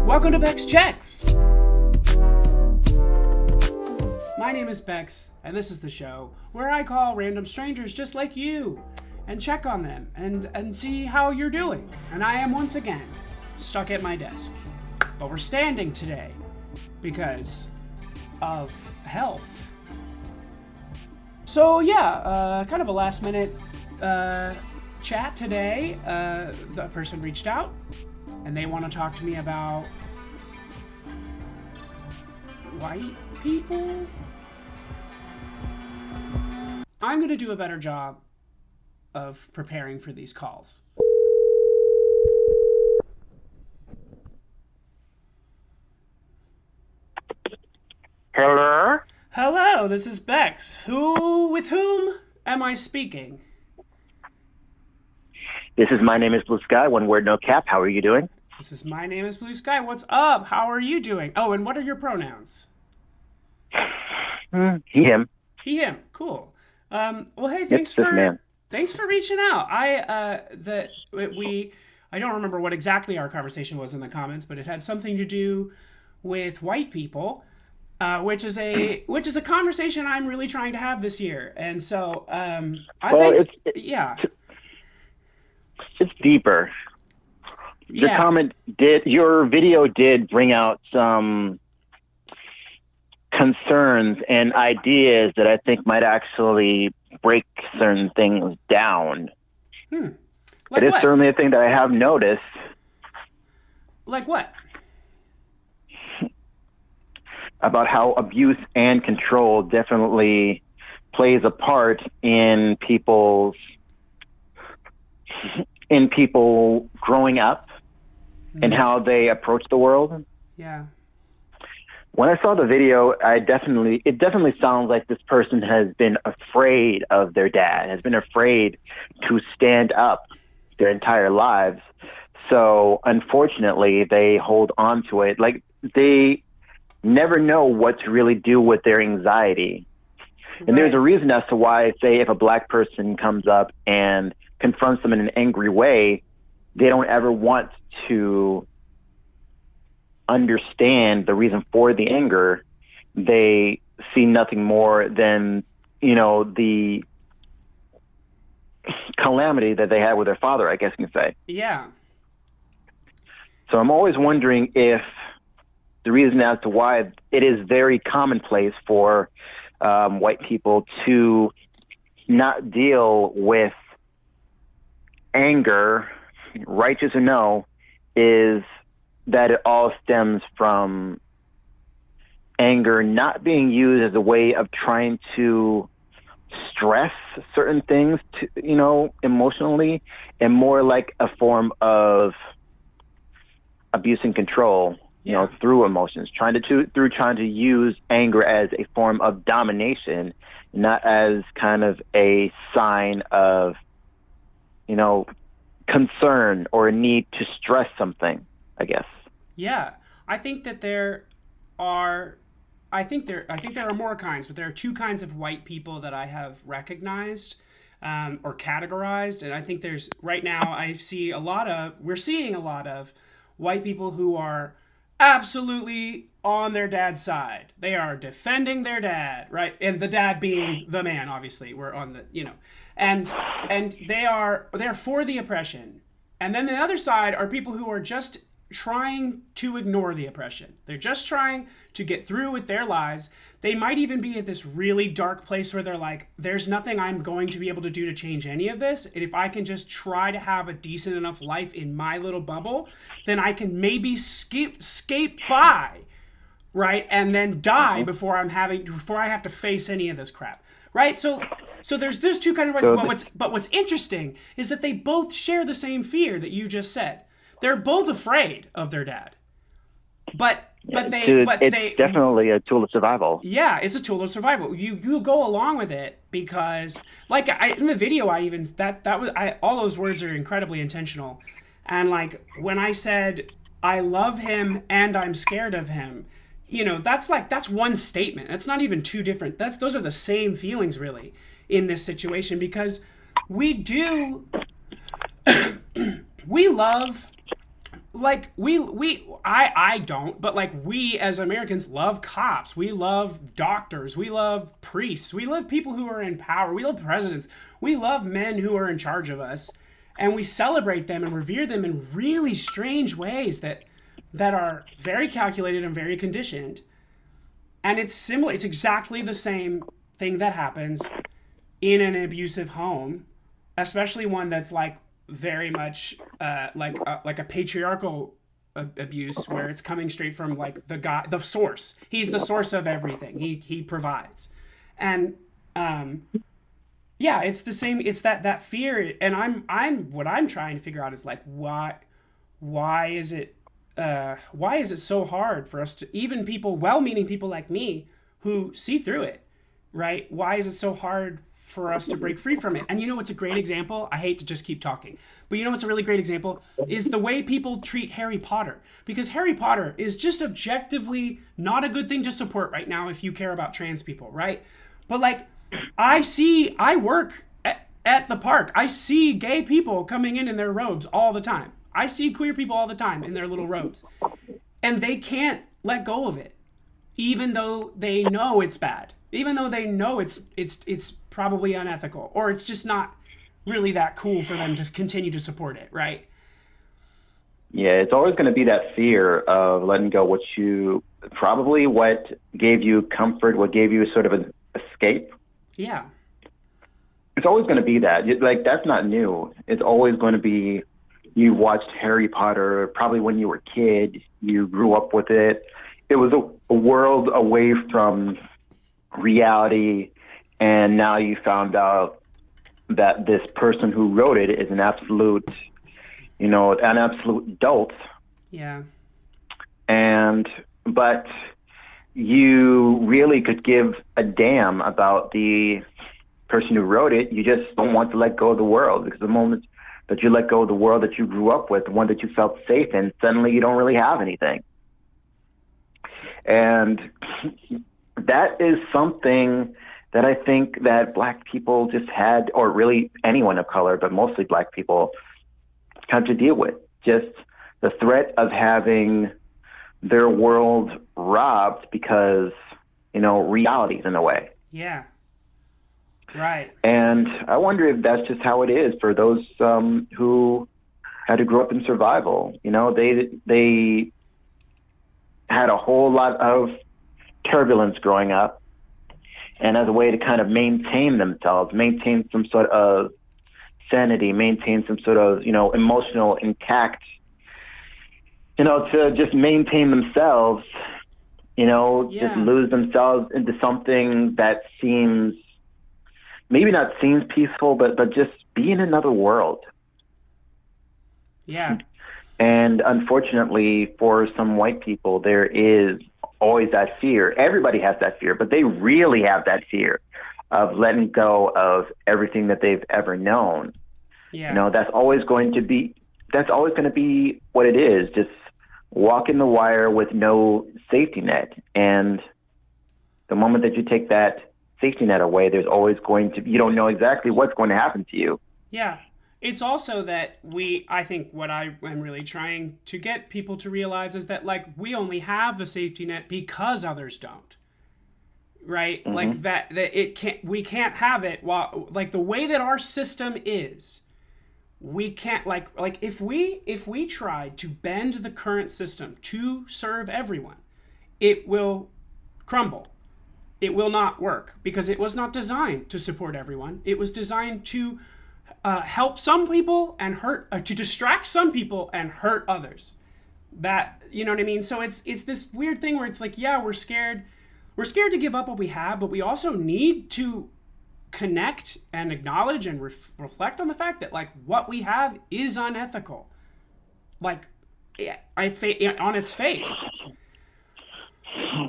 Welcome to Bex Checks! My name is Bex, and this is the show where I call random strangers just like you and check on them and see how you're doing. And I am once again stuck at my desk. But we're standing today because of health. So yeah, kind of a last minute chat today. The person reached out and they want to talk to me about white people. I'm going to do a better job of preparing for these calls. Hello? Hello, this is Bex. With whom am I speaking? This is My Name is Blue Sky, one word, no cap. How are you doing? This is My Name is Blue Sky. What's up? How are you doing? Oh, and what are your pronouns? He, him. He, him. Cool. Well, hey, thanks for reaching out. I don't remember what exactly our conversation was in the comments, but it had something to do with white people, which is a conversation I'm really trying to have this year. And so, It's deeper. Yeah. Your video did bring out some concerns and ideas that I think might actually break certain things down. Like it is what? certainly a thing that I have noticed. Like what? About how abuse and control definitely plays a part in people growing up and how they approach the world. Yeah. When I saw the video, it definitely sounds like this person has been afraid of their dad, has been afraid to stand up their entire lives. So unfortunately, they hold on to it. Like, they never know what to really do with their anxiety. And Right. there's a reason as to why, say, if a black person comes up and confronts them in an angry way, they don't ever want to understand the reason for the anger. They see nothing more than, the calamity that they had with their father, I guess you can say. Yeah. So I'm always wondering if the reason as to why it is very commonplace for white people to not deal with anger, righteous or no, is that it all stems from anger not being used as a way of trying to stress certain things, emotionally, and more like a form of abuse and control, through emotions, trying to use anger as a form of domination, not as kind of a sign of, concern or a need to stress something, I guess. Yeah. I think there are more kinds, but there are two kinds of white people that I have recognized or categorized. And I think right now we're seeing a lot of white people who are absolutely on their dad's side. They are defending their dad, right? And the dad being the man, obviously. We're on the, and they're for the oppression. And then the other side are people who are just trying to ignore the oppression. They're just trying to get through with their lives. They might even be at this really dark place where they're like, there's nothing I'm going to be able to do to change any of this. And if I can just try to have a decent enough life in my little bubble, then I can maybe skate by, right? And then die before I have to face any of this crap. Right? So there's two kind of, but what's interesting is that they both share the same fear that you just said. They're both afraid of their dad, but it's definitely a tool of survival. Yeah, it's a tool of survival. You go along with it because, like, in the video, all those words are incredibly intentional, and like when I said I love him and I'm scared of him, that's one statement. That's not even two different. Those are the same feelings really in this situation because we love like I don't, but like we as Americans love cops, we love doctors, we love priests, we love people who are in power, we love presidents, we love men who are in charge of us, and we celebrate them and revere them in really strange ways that are very calculated and very conditioned. And it's similar, it's exactly the same thing that happens in an abusive home, especially one that's like very much like a patriarchal abuse where it's coming straight from like the guy, the source. He's the source of everything. He provides, and yeah, it's the same. It's that fear, and I'm what I'm trying to figure out is like why is it why is it so hard for us to, even people, well-meaning people like me who see through it, right? Why is it so hard for us to break free from it? And you know what's a great example? I hate to just keep talking, but you know what's a really great example is the way people treat Harry Potter. Because Harry Potter is just objectively not a good thing to support right now if you care about trans people, right? But like, I work at the park. I see gay people coming in their robes all the time. I see queer people all the time in their little robes. And they can't let go of it, even though they know it's bad, even though they know it's probably unethical, or it's just not really that cool for them to continue to support it, right? Yeah, it's always going to be that fear of letting go what gave you comfort, what gave you sort of an escape. Yeah. It's always going to be that. Like, that's not new. It's always going to be, you watched Harry Potter probably when you were a kid, you grew up with it. It was a world away from reality, and now you found out that this person who wrote it is an absolute dolt. Yeah. But you really could give a damn about the person who wrote it. You just don't want to let go of the world, because the moment that you let go of the world that you grew up with, the one that you felt safe in, suddenly you don't really have anything. And that is something that I think that Black people just had, or really anyone of color, but mostly Black people, had to deal with. Just the threat of having their world robbed because, reality's in the way. Yeah. Right. And I wonder if that's just how it is for those who had to grow up in survival. They had a whole lot of turbulence growing up, and as a way to kind of maintain themselves, maintain some sort of sanity, maintain some sort of, emotional intact, to just maintain themselves, just lose themselves into something that seems, maybe not seems peaceful, but just be in another world. Yeah. And unfortunately, for some white people, there is always that fear. Everybody has that fear, but they really have that fear of letting go of everything that they've ever known. Yeah. That's always going to be what it is. Just walking the wire with no safety net. And the moment that you take that safety net away, there's always you don't know exactly what's going to happen to you. Yeah. It's also that I think what I am really trying to get people to realize is that, like, we only have the safety net because others don't. Right? Mm-hmm. Like that we can't have it while, like, the way that our system is, we can't, like if we tried to bend the current system to serve everyone, it will crumble. It will not work because it was not designed to support everyone. It was designed to help some people and to distract some people and hurt others. That, you know what I mean? So it's this weird thing where it's like, yeah, we're scared to give up what we have, but we also need to connect and acknowledge and reflect on the fact that, like, what we have is unethical. Like, on its face.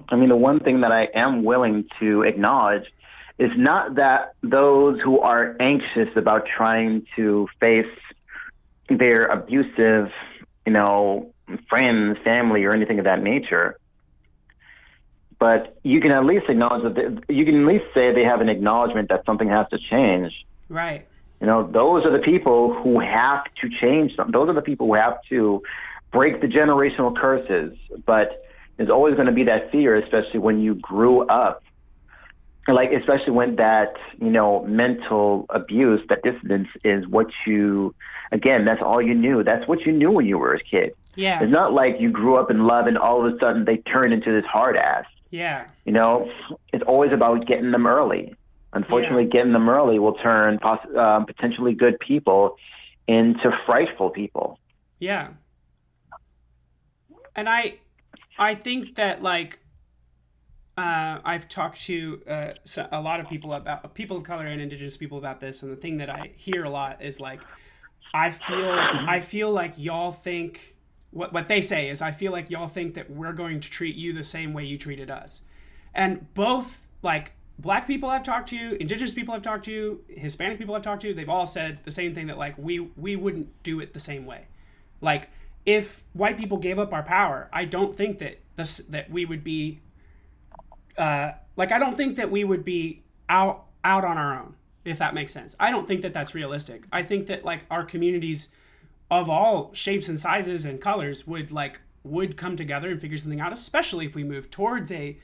I mean, the one thing that I am willing to acknowledge is not that those who are anxious about trying to face their abusive, friends, family, or anything of that nature, but you can at least acknowledge you can at least say they have an acknowledgement that something has to change. Right. Those are the people who have to change something. Those are the people who have to break the generational curses, but there's always going to be that fear, especially when you grew up, like especially when that mental abuse, that dissonance is what you, again, that's all you knew. That's what you knew when you were a kid. Yeah. It's not like you grew up in love and all of a sudden they turn into this hard ass. Yeah. It's always about getting them early. Unfortunately, getting them early will turn potentially good people into frightful people. Yeah. And I think that like I've talked to a lot of people of color and indigenous people about this, and the thing that I hear a lot is like, I feel like y'all think what they say is, I feel like y'all think that we're going to treat you the same way you treated us, and both like black people I've talked to, indigenous people I've talked to, Hispanic people I've talked to, they've all said the same thing, that like we wouldn't do it the same way. Like if white people gave up our power, I don't think that we would be like I don't think that we would be out on our own, if that makes sense. I don't think that that's realistic. I think that like our communities of all shapes and sizes and colors would come together and figure something out, especially if we move towards a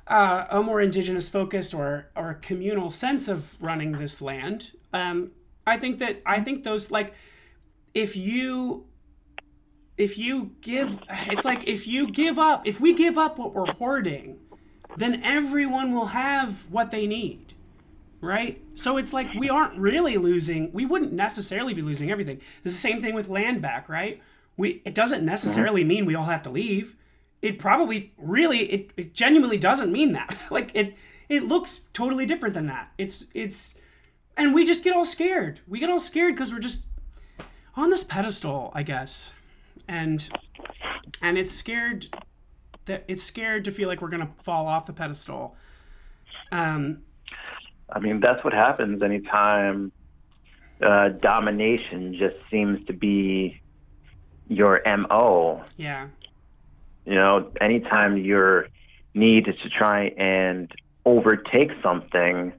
more indigenous focused or communal sense of running this land. I think those like if you give, it's like if we give up what we're hoarding, then everyone will have what they need, right? So it's like we aren't really losing. We wouldn't necessarily be losing everything. It's the same thing with land back, right? It doesn't necessarily mean we all have to leave. It probably really it genuinely doesn't mean that. Like it looks totally different than that. It's and we just get all scared. We get all scared because we're just on this pedestal, I guess, and it's scared. It's scared to feel like we're gonna fall off the pedestal. I mean, that's what happens anytime domination just seems to be your MO. Yeah. Anytime your need is to try and overtake something,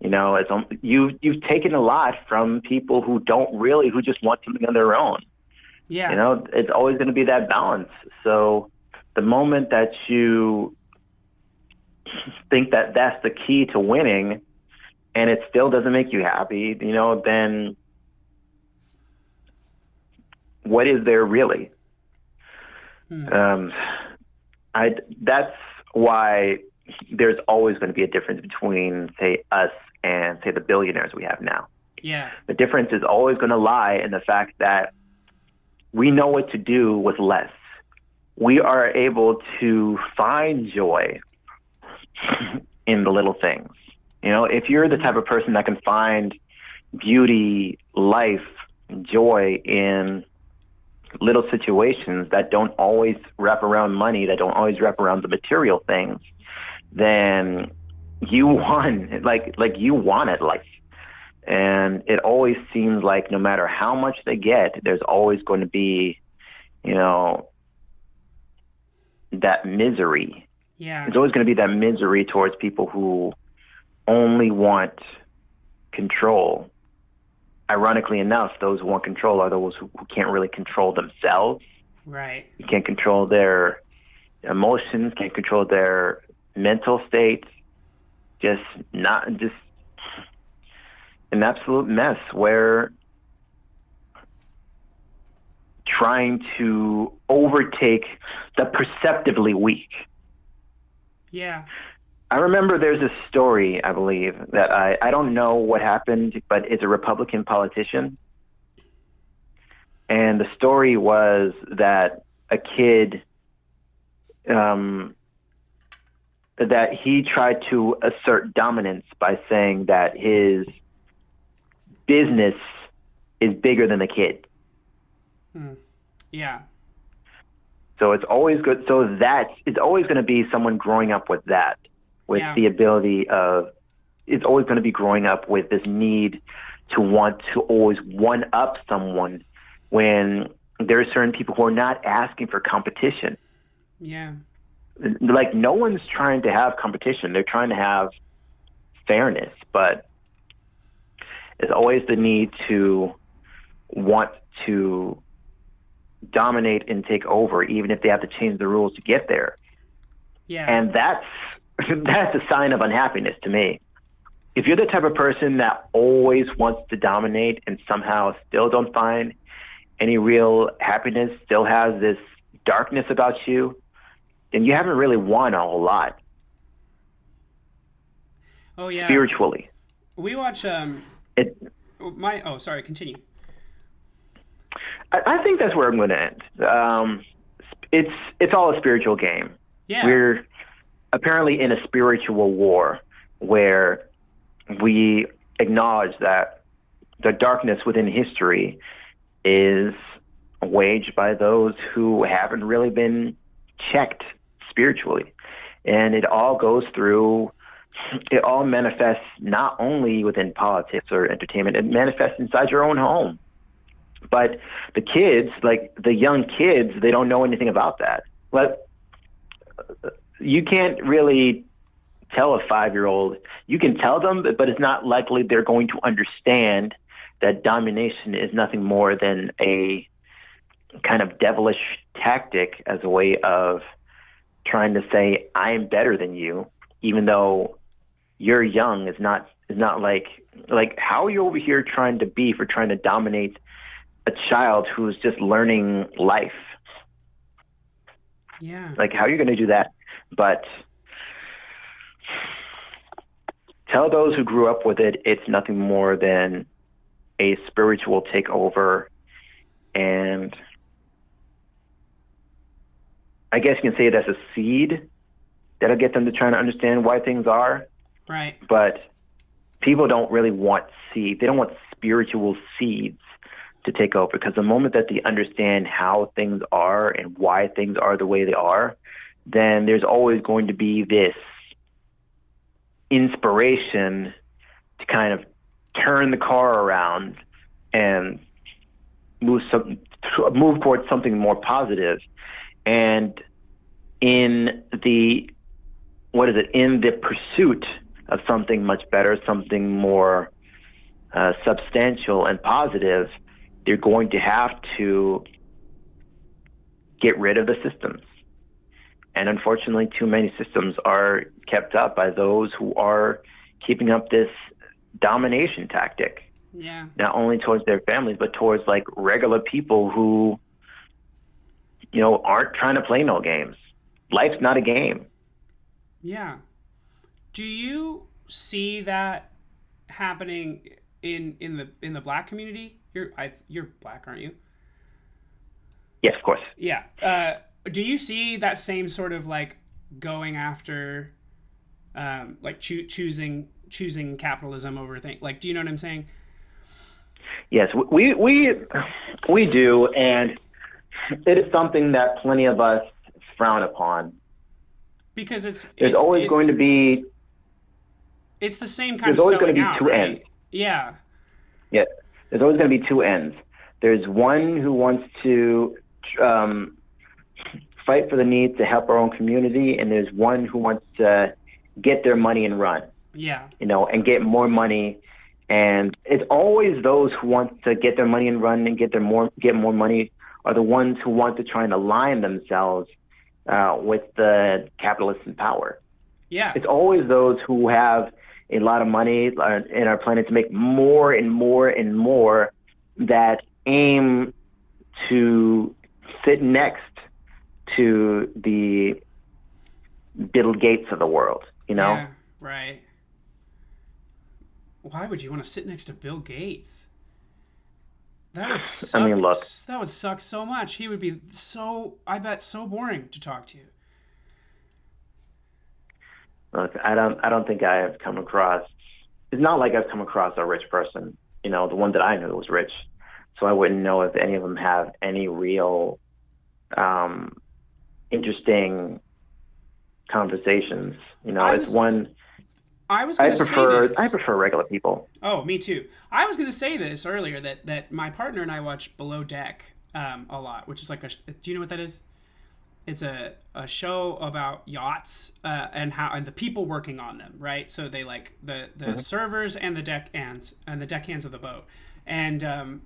you've taken a lot from people who just want something on their own. Yeah. It's always going to be that balance. So the moment that you think that that's the key to winning and it still doesn't make you happy, then what is there really? That's why there's always going to be a difference between, say, us and, say, the billionaires we have now. Yeah. The difference is always going to lie in the fact that we know what to do with less. We are able to find joy in the little things. If you're the type of person that can find beauty, life, joy in little situations that don't always wrap around money, that don't always wrap around the material things, then you won. Like you wanted life. And it always seems like no matter how much they get, there's always going to be, that misery. Yeah. There's always going to be that misery towards people who only want control. Ironically enough, those who want control are those who can't really control themselves. Right. You can't control their emotions, can't control their mental state. Just an absolute mess where trying to overtake the perceptibly weak. Yeah. I remember there's a story, I believe, that I don't know what happened, but it's a Republican politician. And the story was that a kid, that he tried to assert dominance by saying that his business is bigger than the kid. Yeah. So it's always good. So it's always going to be someone growing up with that, with the ability of, it's always going to be growing up with this need to want to always one up someone when there are certain people who are not asking for competition. Yeah. Like no one's trying to have competition. They're trying to have fairness, but it's always the need to want to dominate and take over, even if they have to change the rules to get there. Yeah. And that's that's a sign of unhappiness to me. If you're the type of person that always wants to dominate and somehow still don't find any real happiness, still has this darkness about you, then you haven't really won a whole lot Oh yeah. spiritually. We watch It, my oh sorry, continue. I think that's where I'm going to end. It's all a spiritual game. Yeah. We're apparently in a spiritual war where we acknowledge that the darkness within history is waged by those who haven't really been checked spiritually. And it all goes through, it all manifests not only within politics or entertainment, it manifests inside your own home. But the kids, like the young kids, they don't know anything about that. But you can't really tell a 5-year-old. You can tell them, but it's not likely they're going to understand that domination is nothing more than a kind of devilish tactic as a way of trying to say I'm better than you, even though you're young. Is not like how are you over here trying to beef or trying to dominate a child who's just learning life? Yeah. Like, how are you going to do that? But tell those who grew up with it, it's nothing more than a spiritual takeover. And I guess you can say that's a seed that'll get them to try to understand why things are. Right. But people don't really want seed. They don't want spiritual seeds to take over, because the moment that they understand how things are and why things are the way they are, then there's always going to be this inspiration to kind of turn the car around and move towards something more positive. And in the in the pursuit of something much better, something more substantial and positive, they're going to have to get rid of the systems. And unfortunately, too many systems are kept up by those who are keeping up this domination tactic. Yeah. Not only towards their families, but towards like regular people who, aren't trying to play no games. Life's not a game. Yeah. Do you see that happening in the black community? You're black, aren't you? Yes, of course. Yeah. Do you see that same sort of like going after, like choosing capitalism over things? Like, do you know what I'm saying? Yes, we do, and it is something that plenty of us frown upon. Because There's always going to be it's the same kind there's of always going selling to be out, two right? ends. Yeah. Yeah, there's always going to be two ends. There's one who wants to fight for the need to help our own community, and there's one who wants to get their money and run. Yeah. And get more money. And it's always those who want to get their money and run and get more money are the ones who want to try and align themselves with the capitalists in power. Yeah. It's always those who have a lot of money and are planning to make more and more and more that aim to sit next to the Bill Gates of the world, Yeah, right. Why would you want to sit next to Bill Gates? That would suck. I mean, look. That would suck so much. He would be I bet, so boring to talk to. Look, I don't think I have come across. It's not like I've come across a rich person. The one that I knew was rich, so I wouldn't know if any of them have any real interesting conversations. It's one. I was going to say this. I prefer regular people. Oh, me too. I was going to say this earlier that my partner and I watch Below Deck a lot, which is like do you know what that is? It's a show about yachts and the people working on them, right? So they like the servers and the deckhands of the boat, and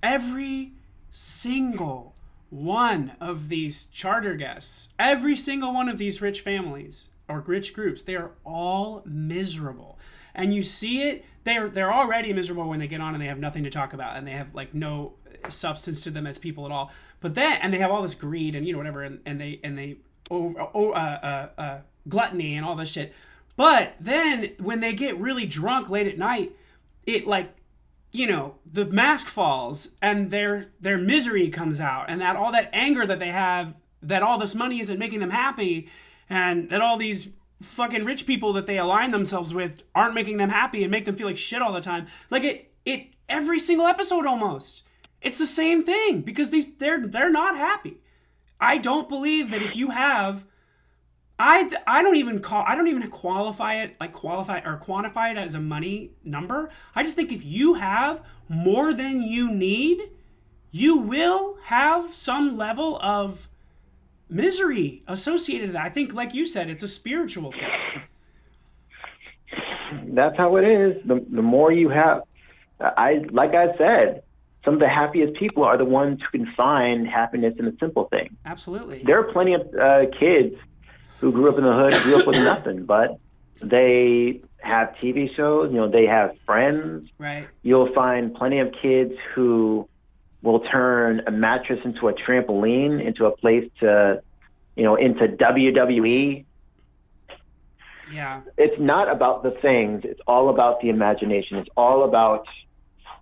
every single one of these charter guests, every single one of these rich families or rich groups, they are all miserable. And you see it, they're already miserable when they get on and they have nothing to talk about and they have like no substance to them as people at all. But then, and they have all this greed and whatever, and they gluttony and all this shit. But then when they get really drunk late at night, it like, the mask falls and their misery comes out, and that all that anger that they have, that all this money isn't making them happy, and that all these fucking rich people that they align themselves with aren't making them happy and make them feel like shit all the time. Like it every single episode almost. It's the same thing because they're not happy. I don't believe that if you have I don't even qualify it or quantify it as a money number. I just think if you have more than you need, you will have some level of misery associated with that. I think, like you said, it's a spiritual thing. That's how it is. The more you have, like I said, some of the happiest people are the ones who can find happiness in a simple thing. Absolutely. There are plenty of kids who grew up in the hood, grew up with nothing, but they have TV shows, they have friends. Right. You'll find plenty of kids who will turn a mattress into a trampoline, into a place to, into WWE. Yeah. It's not about the things. It's all about the imagination. It's all about,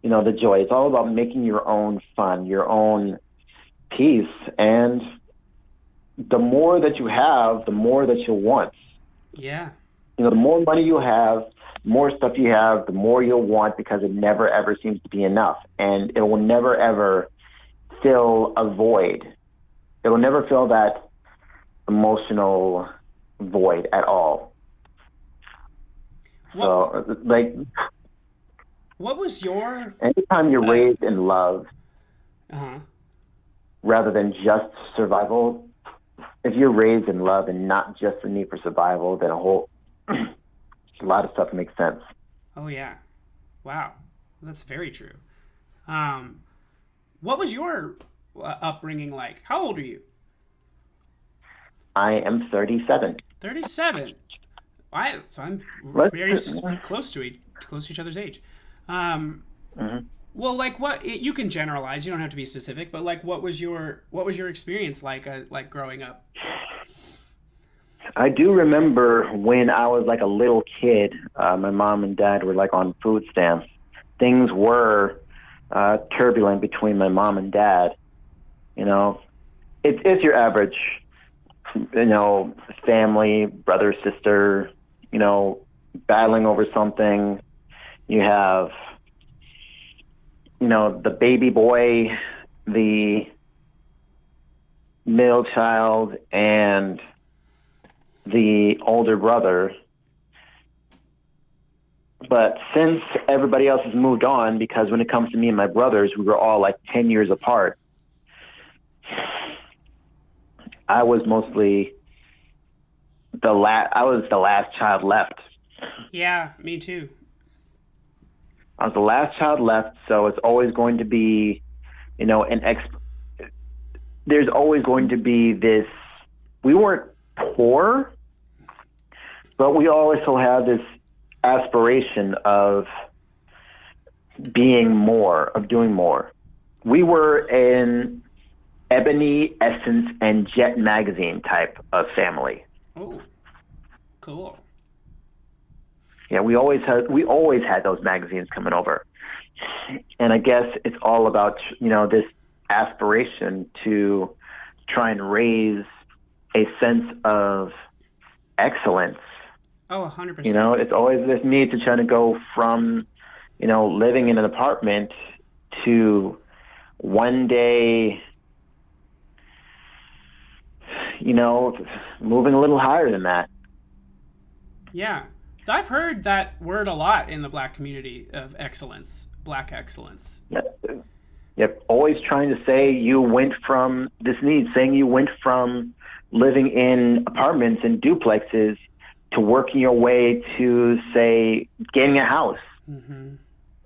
the joy. It's all about making your own fun, your own peace. And the more that you have, the more that you'll want. Yeah. The more money you have, the more stuff you have, the more you'll want, because it never ever seems to be enough. And it will never ever fill a void. It will never fill that emotional void at all. So, what was your... Anytime you're raised in love, rather than just survival, if you're raised in love and not just the need for survival, then a lot of stuff makes sense. Oh, yeah. Wow. That's very true. What was your upbringing like? How old are you? I am 37. 37. So I'm very close to each other's age. Well, like what you can generalize. You don't have to be specific, but like what was your experience like growing up? I do remember when I was like a little kid, my mom and dad were like on food stamps. Things were turbulent between my mom and dad. It's your average, family, brother, sister, battling over something. You have, the baby boy, the middle child, and the older brother. But since everybody else has moved on, because when it comes to me and my brothers, we were all like 10 years apart, I was mostly the last child left. Yeah, me too. I was the last child left, so it's always going to be, there's always going to be this. We weren't poor, but we also have this aspiration of being more, of doing more. We were an Ebony, Essence, and Jet magazine type of family. Oh, cool. Yeah, we always had those magazines coming over. And I guess it's all about, this aspiration to try and raise a sense of excellence. Oh, 100%. It's always this need to try to go from, living in an apartment to one day, moving a little higher than that. Yeah. I've heard that word a lot in the Black community of excellence, Black excellence. Yep. Always trying to say you went from living in apartments and duplexes to working your way to, say, getting a house. Mm-hmm.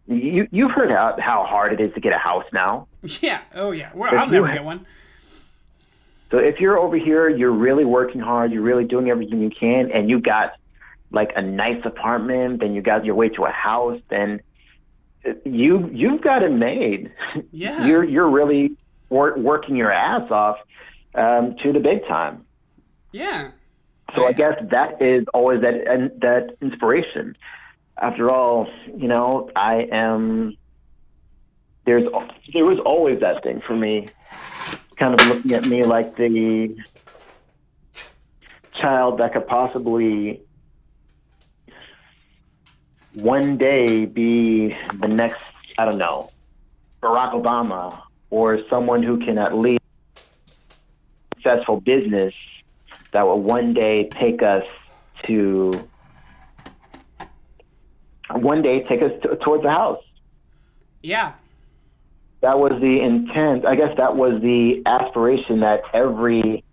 You've heard how hard it is to get a house now. Yeah. Oh, yeah. I'll never get one. So if you're over here, you're really working hard, you're really doing everything you can, and you got like a nice apartment, then you got your way to a house, then you've got it made. Yeah. You're really working your ass off to the big time. Yeah. So I guess that is always that inspiration. After all, I am. There was always that thing for me, kind of looking at me like the child that could possibly one day be the next, I don't know, Barack Obama, or someone who can at least successful business that will one day take us towards the house. Yeah. That was the intent. I guess that was the aspiration that every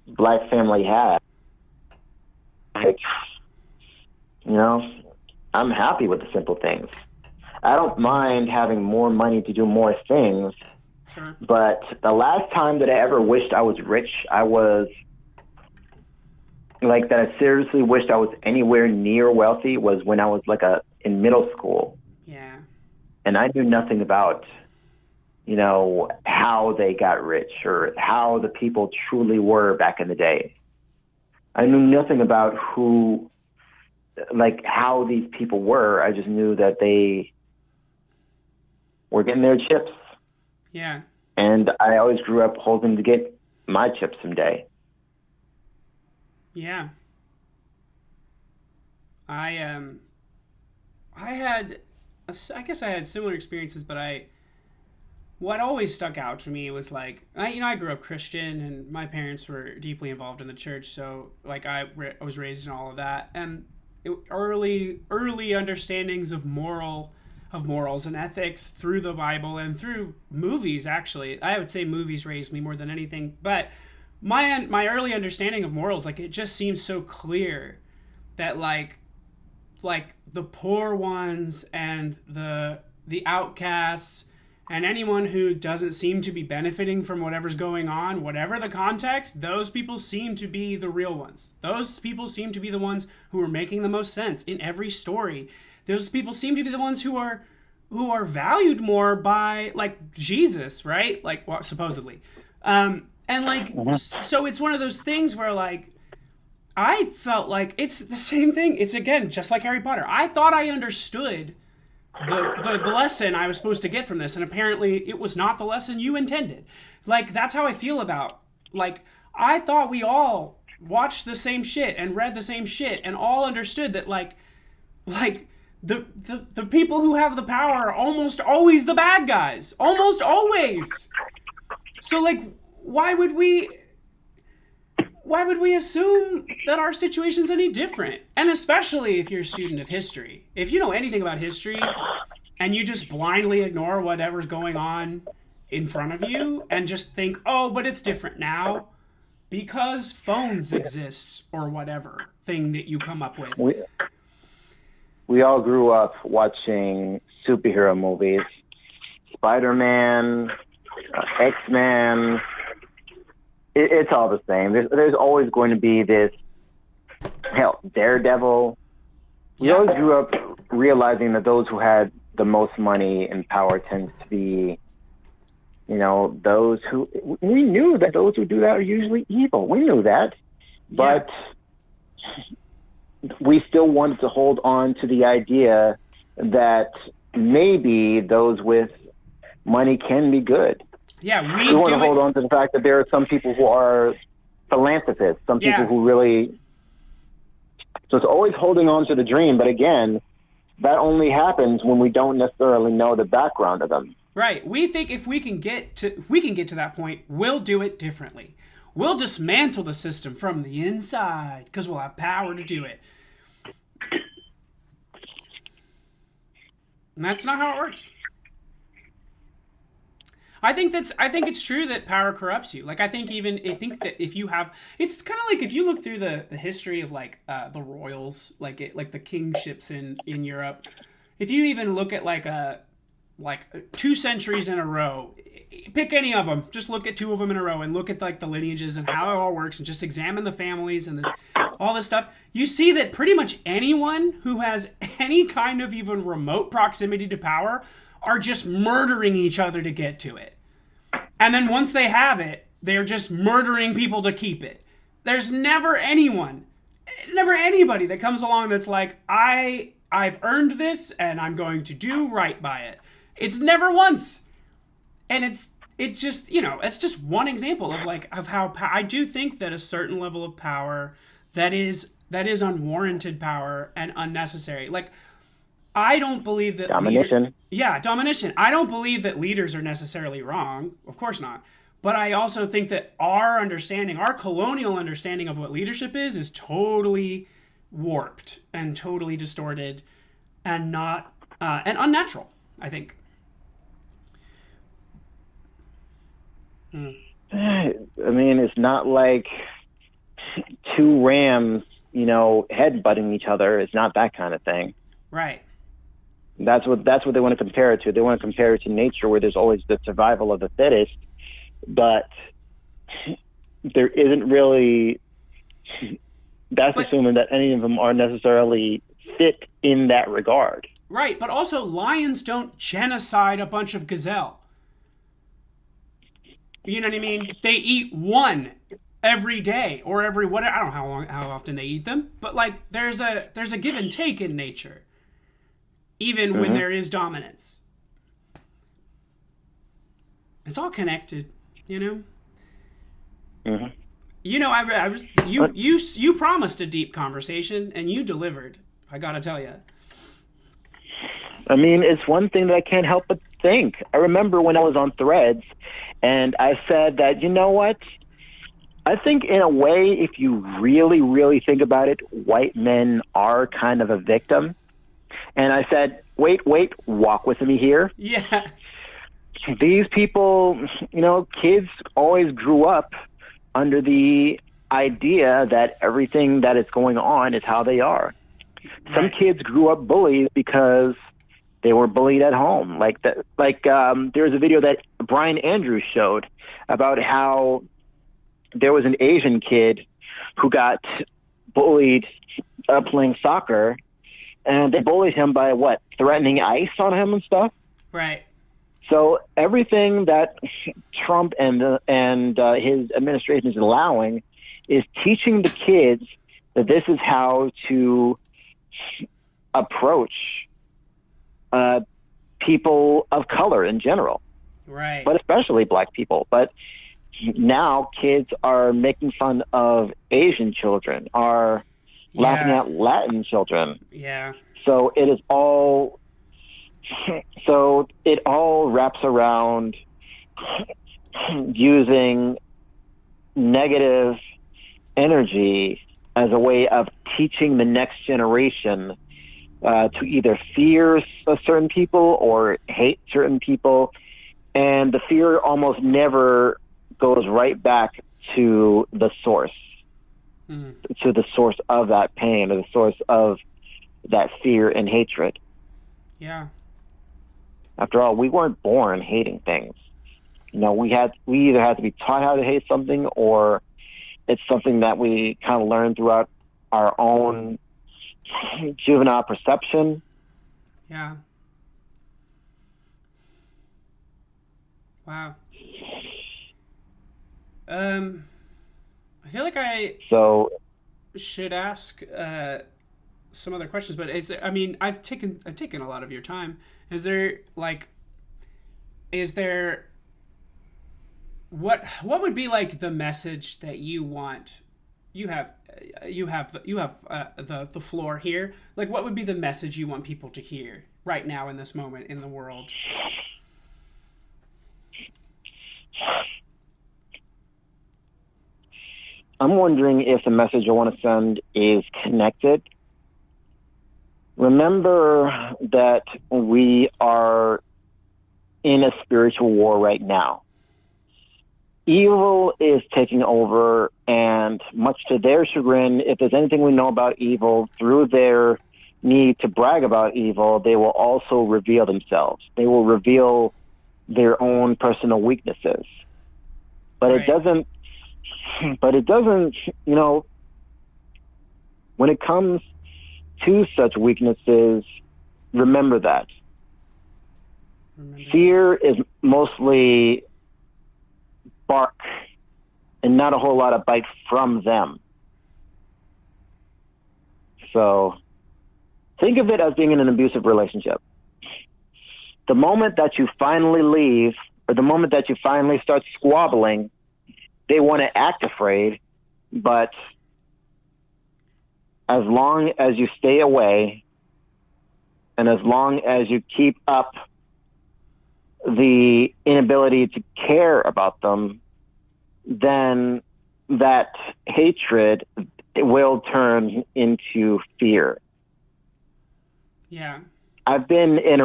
black family had. Like, I'm happy with the simple things. I don't mind having more money to do more things. Sure. But the last time that I ever wished I was rich, I was like that. I seriously wished I was anywhere near wealthy was when I was in middle school. Yeah. And I knew nothing about, how they got rich or how the people truly were back in the day. I knew nothing about how these people were. I just knew that they were getting their chips. Yeah. And I always grew up hoping to get my chips someday. Yeah. I guess I had similar experiences, but what always stuck out to me was I grew up Christian and my parents were deeply involved in the church, so I was raised in all of that, and early understandings of morals and ethics through the Bible and through movies. Actually, I would say movies raised me more than anything, but my early understanding of morals, it just seems so clear that like the poor ones and the outcasts and anyone who doesn't seem to be benefiting from whatever's going on, whatever the context, those people seem to be the real ones. Those people seem to be the ones who are making the most sense in every story. Those people seem to be the ones who are valued more by Jesus, right? Supposedly. So it's one of those things where I felt like it's the same thing. It's again just like Harry Potter. I thought I understood the lesson I was supposed to get from this, and apparently it was not the lesson you intended. That's how I feel about I thought we all watched the same shit and read the same shit and all understood that the people who have the power are almost always the bad guys. Almost always. So why would we assume that our situation's any different? And especially if you're a student of history. If you know anything about history and you just blindly ignore whatever's going on in front of you and just think, oh, but it's different now because phones exist or whatever thing that you come up with. We all grew up watching superhero movies. Spider-Man, X-Men. It's all the same. There's always going to be this, Daredevil. We always grew up realizing that those who had the most money and power tends to be, those who, we knew that those who do that are usually evil. We knew that. But we still wanted to hold on to the idea that maybe those with money can be good. Yeah, we want to hold on to the fact that there are some people who are philanthropists, some people who really. So it's always holding on to the dream, but again, that only happens when we don't necessarily know the background of them. Right. We think if we can get to that point, we'll do it differently. We'll dismantle the system from the inside because we'll have power to do it. And that's not how it works. I think it's true that power corrupts you. I think that if you have, it's kind of like if you look through the history of the royals, the kingships in Europe. If you even look at 2 centuries in a row, pick any of them. Just look at two of them in a row and look at like the lineages and how it all works, and just examine the families and all this stuff. You see that pretty much anyone who has any kind of even remote proximity to power are just murdering each other to get to it. And then once they have it, they're just murdering people to keep it. There's never anybody that comes along that's like, I've earned this and I'm going to do right by it. It's never once. And it's just, it's just one example of how I do think that a certain level of power that is unwarranted power and unnecessary. Like, I don't believe that domination. Domination. I don't believe that leaders are necessarily wrong. Of course not. But I also think that our colonial understanding of what leadership is totally warped and totally distorted and not and unnatural, I think. I mean, it's not like two rams, head-butting each other. It's not that kind of thing. Right. That's what they want to compare it to. They want to compare it to nature, where there's always the survival of the fittest, but there isn't really. That's assuming that any of them are necessarily fit in that regard. Right, but also lions don't genocide a bunch of gazelle. You know what I mean? They eat one every day or every whatever. I don't know how often they eat them, but like there's a give and take in nature, even when there is dominance. It's all connected, I was you promised a deep conversation and you delivered. I gotta tell you. I mean, it's one thing that I can't help but think. I remember when I was on Threads, and I said that, you know what? I think in a way, if you really, really think about it, white men are kind of a victim. And I said, wait, walk with me here. Yeah. These people, kids always grew up under the idea that everything that is going on is how they are. Right. Some kids grew up bullied because they were bullied at home. There's a video that Brian Andrews showed about how there was an Asian kid who got bullied playing soccer, and they bullied him by threatening ice on him and stuff. Right. So everything that Trump and his administration is allowing is teaching the kids that this is how to approach people of color in general. Right. But especially black people. But now kids are making fun of Asian children, are laughing at Latin children. Yeah. So it all wraps around using negative energy as a way of teaching the next generation to either fear certain people or hate certain people. And the fear almost never goes right back to the source, to the source of that pain or the source of that fear and hatred. Yeah. After all, we weren't born hating things. We either had to be taught how to hate something, or it's something that we kind of learned throughout our own juvenile perception. Yeah. Wow. I feel like I should ask some other questions, but I've taken a lot of your time. Is there what would be like the message that you want? You have the floor here. Like, what would be the message you want people to hear right now in this moment in the world? I'm wondering if the message I want to send is connected. Remember that we are in a spiritual war right now. Evil is taking over, and much to their chagrin, if there's anything we know about evil, through their need to brag about evil, they will also reveal themselves. They will reveal their own personal weaknesses. But it Right. doesn't, but it doesn't, you know, when it comes to such weaknesses, remember that. Remember that. Fear is mostly bark and not a whole lot of bite from them. So think of it as being in an abusive relationship. The moment that you finally leave, or the moment that you finally start squabbling, they want to act afraid, but as long as you stay away and as long as you keep up the inability to care about them, then that hatred will turn into fear. Yeah. I've been in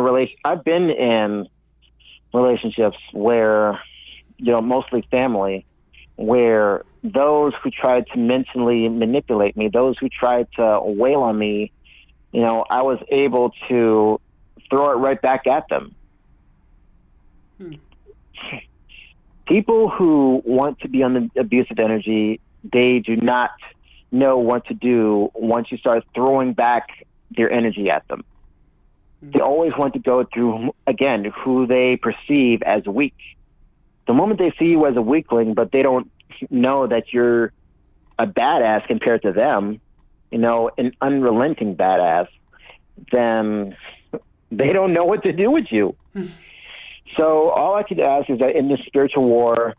relationships where, you know, mostly family, where those who tried to mentally manipulate me, those who tried to wail on me, you know, I was able to throw it right back at them. Hmm. People who want to be on the abusive energy, they do not know what to do once you start throwing back their energy at them. They always want to go through, again, who they perceive as weak. The moment they see you as a weakling, but they don't know that you're a badass compared to them, you know, an unrelenting badass, then they don't know what to do with you. So all I could ask is that in this spiritual war,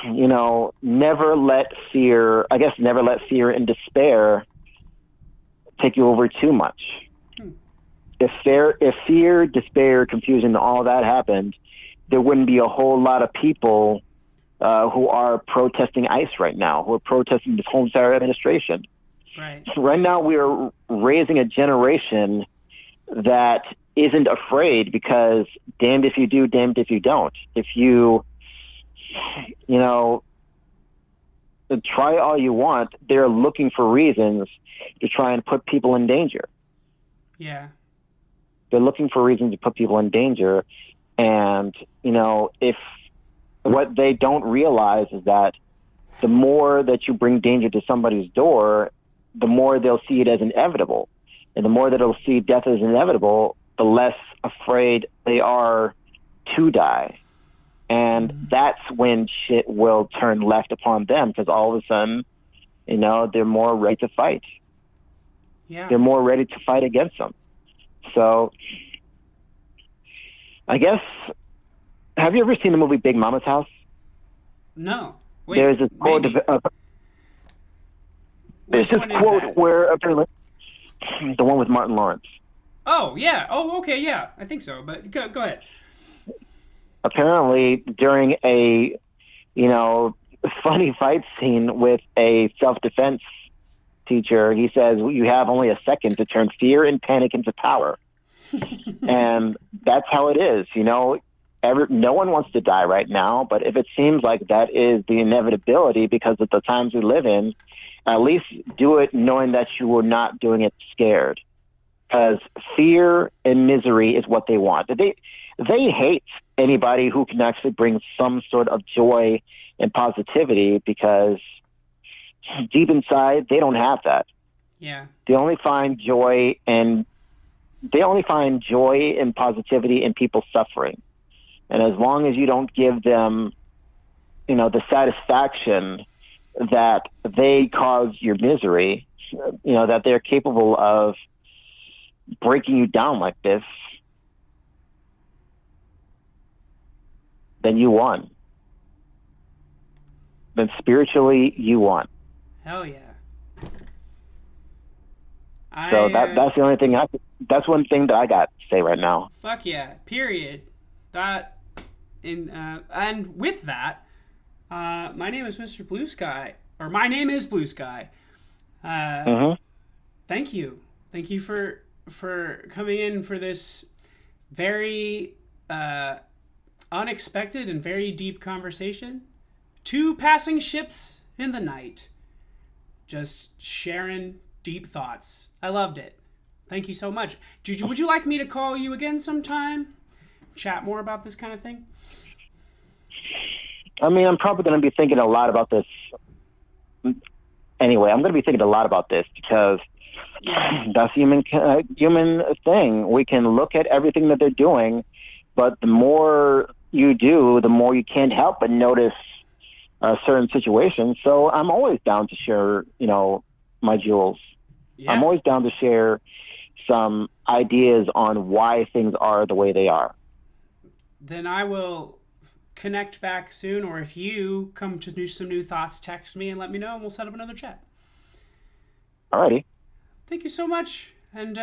you know, never let fear and despair take you over too much. If fear, despair, confusion, all that happened, there wouldn't be a whole lot of people who are protesting ICE right now, who are protesting this home care administration. Right. Right now, we are raising a generation that isn't afraid because damned if you do, damned if you don't. If you, you know, try all you want, they're looking for reasons to try and put people in danger. Yeah. They're looking for reasons to put people in danger. And, you know, if what they don't realize is that the more that you bring danger to somebody's door, the more they'll see it as inevitable. And the more that they'll see death as inevitable, the less afraid they are to die. And that's when shit will turn left upon them, because all of a sudden, you know, they're more ready to fight. Yeah. They're more ready to fight against them. So I guess, have you ever seen the movie Big Mama's House? No. Wait. There's this quote Maybe. there's Which this one is quote that? where apparently the one with Martin Lawrence. Oh yeah. Oh okay. Yeah. I think so. But go ahead. Apparently during a, you know, funny fight scene with a self-defense teacher, he says you have only a second to turn fear and panic into power. And that's how it is, you know. No one wants to die right now, but if it seems like that is the inevitability because of the times we live in, at least do it knowing that you are not doing it scared. Because fear and misery is what they want. They hate anybody who can actually bring some sort of joy and positivity, because deep inside they don't have that. Yeah. They only find joy and positivity in people suffering. And as long as you don't give them, you know, the satisfaction that they cause your misery, you know, that they're capable of breaking you down like this, then you won. Then spiritually, you won. Hell yeah. So I that's the only thing. That's one thing that I got to say right now. fuck yeah. Period. That in and with that, my name is Mr. Blue Sky, or my name is Blue Sky. Mm-hmm. Thank you. Thank you for coming in for this very unexpected and very deep conversation. Two passing ships in the night, just sharing deep thoughts. I loved it. Thank you so much. Would you like me to call you again sometime? chat more about this kind of thing? I mean, I'm probably going to be thinking a lot about this. Anyway, I'm going to be thinking a lot about this because that's human thing. We can look at everything that they're doing, but the more you do, the more you can't help but notice certain situations. So I'm always down to share, my jewels. Yeah. I'm always down to share some ideas on why things are the way they are. Then I will connect back soon, or if you come to some new thoughts, text me and let me know, and we'll set up another chat. Alrighty. Thank you so much, and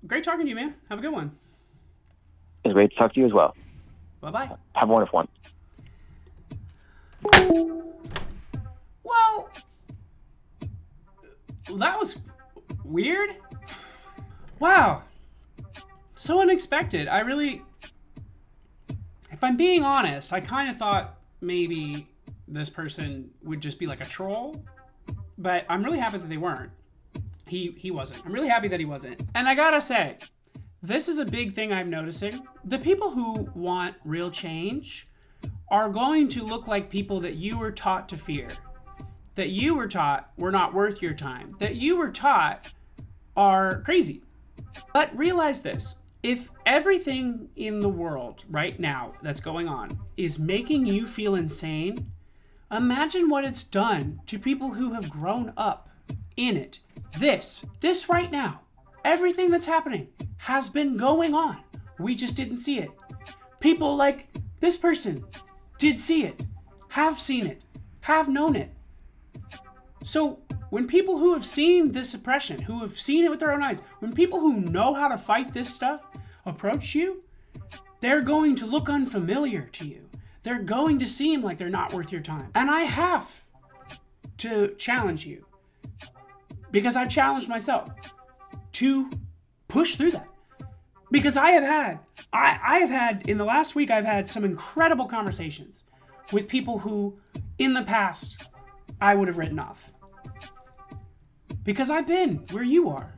great talking to you, man. Have a good one. It's great to talk to you as well. Bye-bye. Have a wonderful one. Well, that was weird. Wow. So unexpected. If I'm being honest, I kind of thought maybe this person would just be like a troll, but I'm really happy that they weren't. He wasn't. I'm really happy that he wasn't. And I gotta say, this is a big thing I'm noticing. The people who want real change are going to look like people that you were taught to fear, that you were taught were not worth your time, that you were taught are crazy. But realize this. If everything in the world right now that's going on is making you feel insane, imagine what it's done to people who have grown up in it. This right now, everything that's happening has been going on. We just didn't see it. People like this person did see it, have seen it, have known it. So when people who have seen this oppression, who have seen it with their own eyes, when people who know how to fight this stuff approach you, they're going to look unfamiliar to you. They're going to seem like they're not worth your time. And I have to challenge you, because I've challenged myself to push through that. Because I have had, in the last week, I've had some incredible conversations with people who, in the past, I would have written off. Because I've been where you are.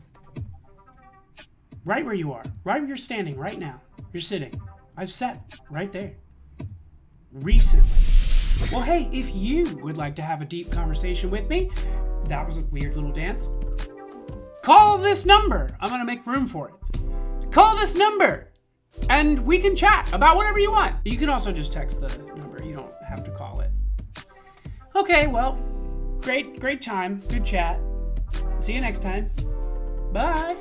Right where you are. Right where you're standing right now. You're sitting. I've sat right there. Recently. Well, hey, if you would like to have a deep conversation with me, that was a weird little dance. Call this number. I'm going to make room for it. Call this number and we can chat about whatever you want. You can also just text the number. You don't have to call it. Okay, well, great time. Good chat. See you next time. Bye.